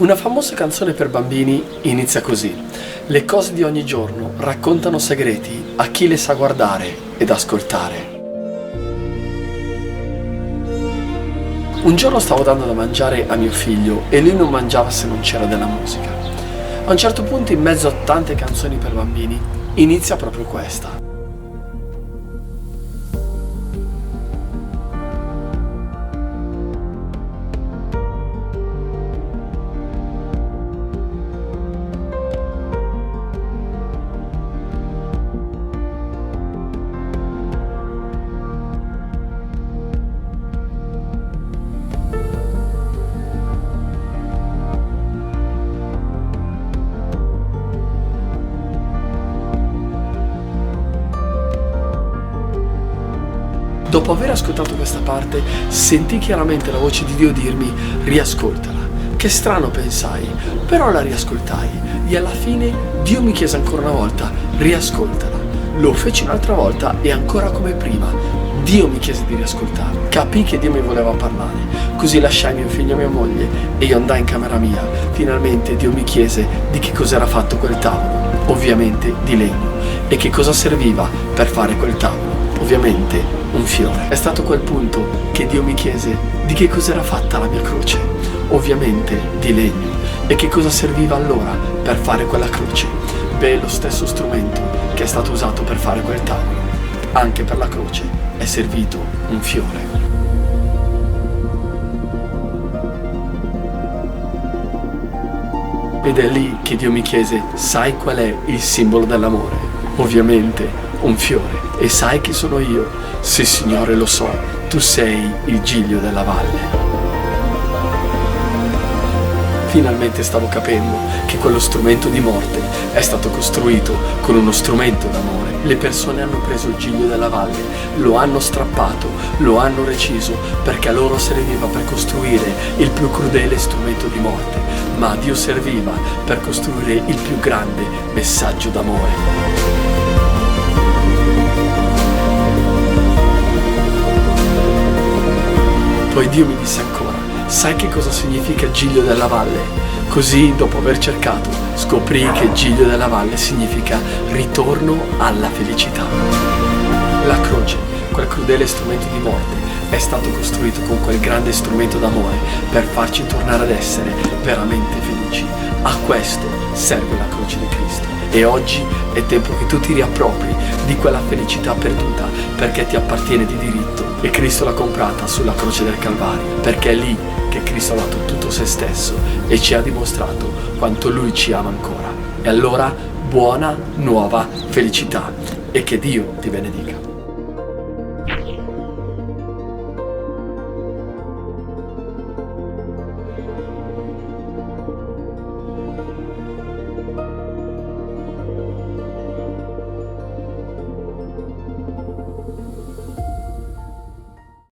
Una famosa canzone per bambini inizia così: le cose di ogni giorno raccontano segreti a chi le sa guardare ed ascoltare. Un giorno stavo dando da mangiare a mio figlio e lui non mangiava se non c'era della musica. A un certo punto, in mezzo a tante canzoni per bambini, inizia proprio questa. Dopo aver ascoltato questa parte, sentii chiaramente la voce di Dio dirmi: riascoltala. Che strano, pensai, però la riascoltai e alla fine Dio mi chiese ancora una volta: riascoltala. Lo feci un'altra volta e ancora come prima Dio mi chiese di riascoltarla. Capii che Dio mi voleva parlare, così lasciai mio figlio e mia moglie e io andai in camera mia. Finalmente Dio mi chiese di che cos'era fatto quel tavolo, ovviamente di legno, e che cosa serviva per fare quel tavolo, ovviamente un fiore. È stato quel punto che Dio mi chiese di che cos'era fatta la mia croce, ovviamente di legno, e che cosa serviva allora per fare quella croce. Beh, lo stesso strumento che è stato usato per fare quel tavolo, anche per la croce è servito un fiore. Ed è lì che Dio mi chiese: sai qual è il simbolo dell'amore? Ovviamente un fiore. E sai chi sono io? Sì, Signore, lo so, tu sei il Giglio della valle. Finalmente stavo capendo che quello strumento di morte è stato costruito con uno strumento d'amore. Le persone hanno preso il Giglio della valle, lo hanno strappato, lo hanno reciso, perché a loro serviva per costruire il più crudele strumento di morte, ma a Dio serviva per costruire il più grande messaggio d'amore. Poi Dio mi disse ancora: sai che cosa significa Giglio della valle? Così, dopo aver cercato, scoprì che Giglio della valle significa ritorno alla felicità. La croce, quel crudele strumento di morte, è stato costruito con quel grande strumento d'amore per farci tornare ad essere veramente felici. A questo serve la croce di Cristo. E oggi è tempo che tu ti riappropri di quella felicità perduta, perché ti appartiene di diritto e Cristo l'ha comprata sulla croce del Calvario, perché è lì che Cristo ha dato tutto se stesso e ci ha dimostrato quanto Lui ci ama ancora. E allora buona nuova felicità e che Dio ti benedica.